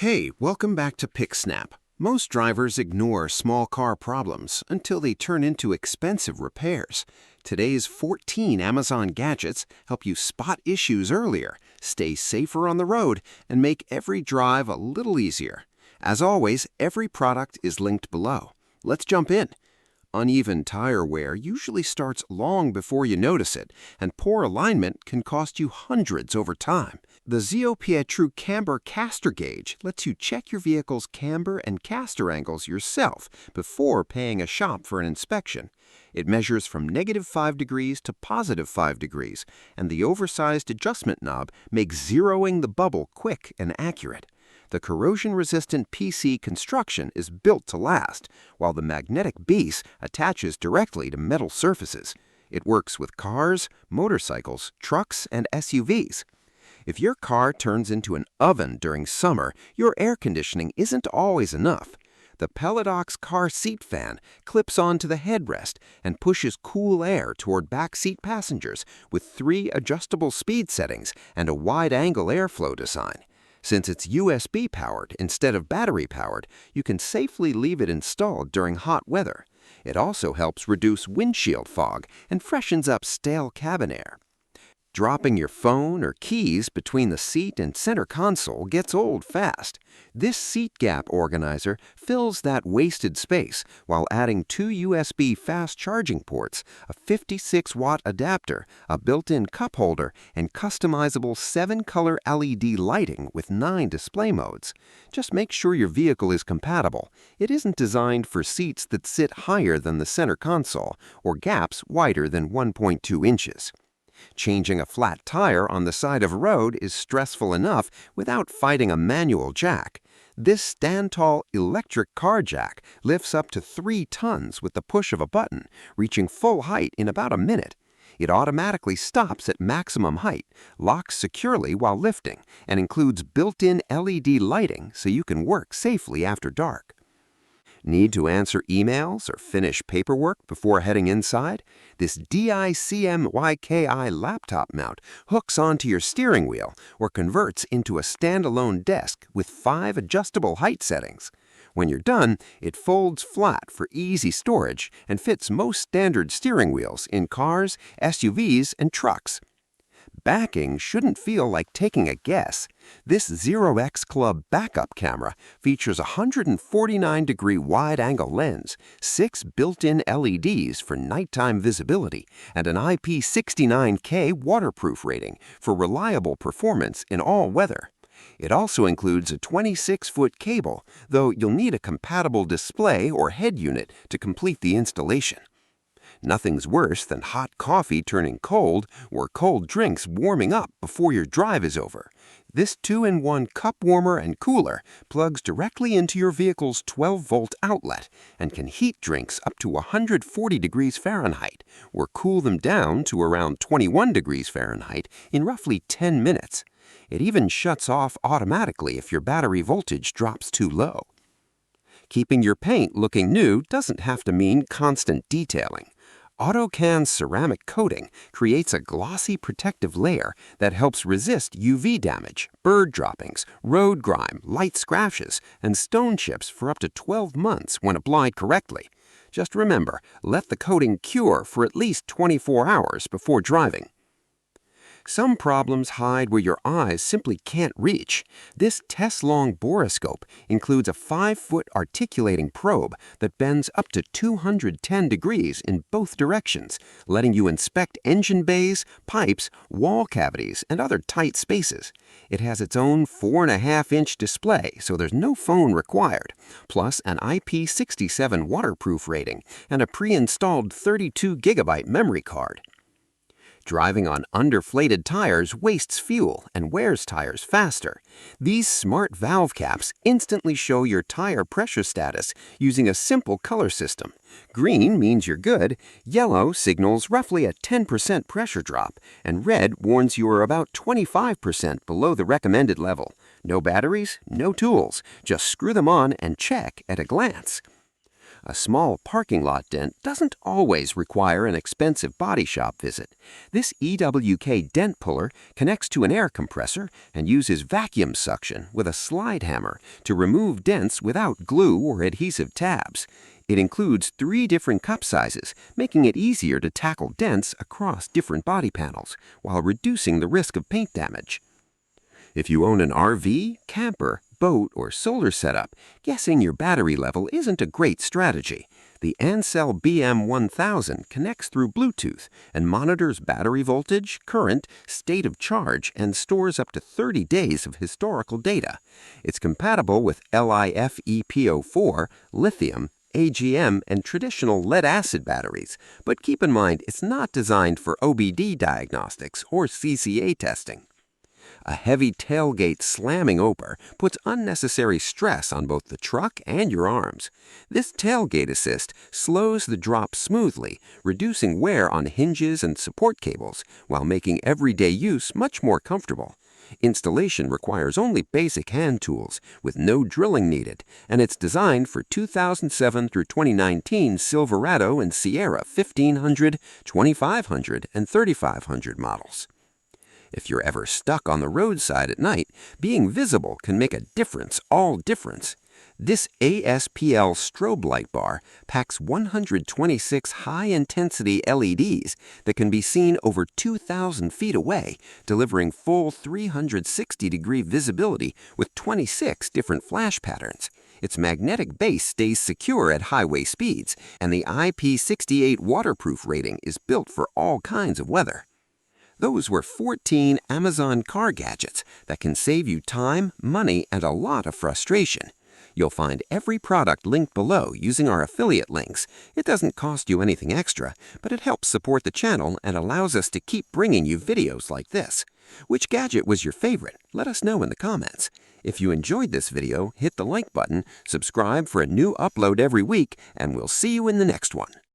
Hey, welcome back to PickSnap. Most drivers ignore small car problems until they turn into expensive repairs. Today's 14 Amazon gadgets help you spot issues earlier, stay safer on the road, and make every drive a little easier. As always, every product is linked below. Let's jump in. Uneven tire wear usually starts long before you notice it, and poor alignment can cost you hundreds over time. The Ziopetru Camber caster gauge lets you check your vehicle's camber and caster angles yourself before paying a shop for an inspection. It measures from -5 degrees to +5 degrees, and the oversized adjustment knob makes zeroing the bubble quick and accurate. The corrosion-resistant PC construction is built to last, while the magnetic base attaches directly to metal surfaces. It works with cars, motorcycles, trucks, and SUVs. If your car turns into an oven during summer, your air conditioning isn't always enough. The Pelidox Car Seat Fan clips onto the headrest and pushes cool air toward backseat passengers with 3 adjustable speed settings and a wide-angle airflow design. Since it's USB-powered instead of battery-powered, you can safely leave it installed during hot weather. It also helps reduce windshield fog and freshens up stale cabin air. Dropping your phone or keys between the seat and center console gets old fast. This seat gap organizer fills that wasted space while adding 2 USB fast charging ports, a 56-watt adapter, a built-in cup holder, and customizable 7-color LED lighting with 9 display modes. Just make sure your vehicle is compatible. It isn't designed for seats that sit higher than the center console or gaps wider than 1.2 inches. Changing a flat tire on the side of a road is stressful enough without fighting a manual jack. This STANDTALL electric car jack lifts up to 3 tons with the push of a button, reaching full height in about a minute. It automatically stops at maximum height, locks securely while lifting, and includes built-in LED lighting so you can work safely after dark. Need to answer emails or finish paperwork before heading inside? This DICMKY laptop mount hooks onto your steering wheel or converts into a standalone desk with 5 adjustable height settings. When you're done, it folds flat for easy storage and fits most standard steering wheels in cars, SUVs, and trucks. Backing shouldn't feel like taking a guess. This ZEROXCLUB backup camera features a 149-degree wide-angle lens, 6 built-in LEDs for nighttime visibility, and an IP69K waterproof rating for reliable performance in all weather. It also includes a 26-foot cable, though you'll need a compatible display or head unit to complete the installation. Nothing's worse than hot coffee turning cold or cold drinks warming up before your drive is over. This 2-in-1 cup warmer and cooler plugs directly into your vehicle's 12-volt outlet and can heat drinks up to 140 degrees Fahrenheit or cool them down to around 21 degrees Fahrenheit in roughly 10 minutes. It even shuts off automatically if your battery voltage drops too low. Keeping your paint looking new doesn't have to mean constant detailing. Autokcan's ceramic coating creates a glossy protective layer that helps resist UV damage, bird droppings, road grime, light scratches, and stone chips for up to 12 months when applied correctly. Just remember, let the coating cure for at least 24 hours before driving. Some problems hide where your eyes simply can't reach. This Teslong Borescope includes a 5-foot articulating probe that bends up to 210 degrees in both directions, letting you inspect engine bays, pipes, wall cavities, and other tight spaces. It has its own 4.5-inch display, so there's no phone required, plus an IP67 waterproof rating and a pre-installed 32-gigabyte memory card. Driving on underflated tires wastes fuel and wears tires faster. These smart valve caps instantly show your tire pressure status using a simple color system. Green means you're good, yellow signals roughly a 10% pressure drop, and red warns you are about 25% below the recommended level. No batteries, no tools. Just screw them on and check at a glance. A small parking lot dent doesn't always require an expensive body shop visit. This EWK Dent Puller connects to an air compressor and uses vacuum suction with a slide hammer to remove dents without glue or adhesive tabs. It includes 3 different cup sizes, making it easier to tackle dents across different body panels while reducing the risk of paint damage. If you own an RV, camper, boat, or solar setup, guessing your battery level isn't a great strategy. The ANCEL BM1000 connects through Bluetooth and monitors battery voltage, current, state of charge, and stores up to 30 days of historical data. It's compatible with LiFePO4, lithium, AGM, and traditional lead-acid batteries, but keep in mind it's not designed for OBD diagnostics or CCA testing. A heavy tailgate slamming open puts unnecessary stress on both the truck and your arms. This tailgate assist slows the drop smoothly, reducing wear on hinges and support cables, while making everyday use much more comfortable. Installation requires only basic hand tools, with no drilling needed, and it's designed for 2007 through 2019 Silverado and Sierra 1500, 2500, and 3500 models. If you're ever stuck on the roadside at night, being visible can make a difference, all difference. This ASPL strobe light bar packs 126 high-intensity LEDs that can be seen over 2,000 feet away, delivering full 360-degree visibility with 26 different flash patterns. Its magnetic base stays secure at highway speeds, and the IP68 waterproof rating is built for all kinds of weather. Those were 14 Amazon car gadgets that can save you time, money, and a lot of frustration. You'll find every product linked below using our affiliate links. It doesn't cost you anything extra, but it helps support the channel and allows us to keep bringing you videos like this. Which gadget was your favorite? Let us know in the comments. If you enjoyed this video, hit the like button, subscribe for a new upload every week, and we'll see you in the next one.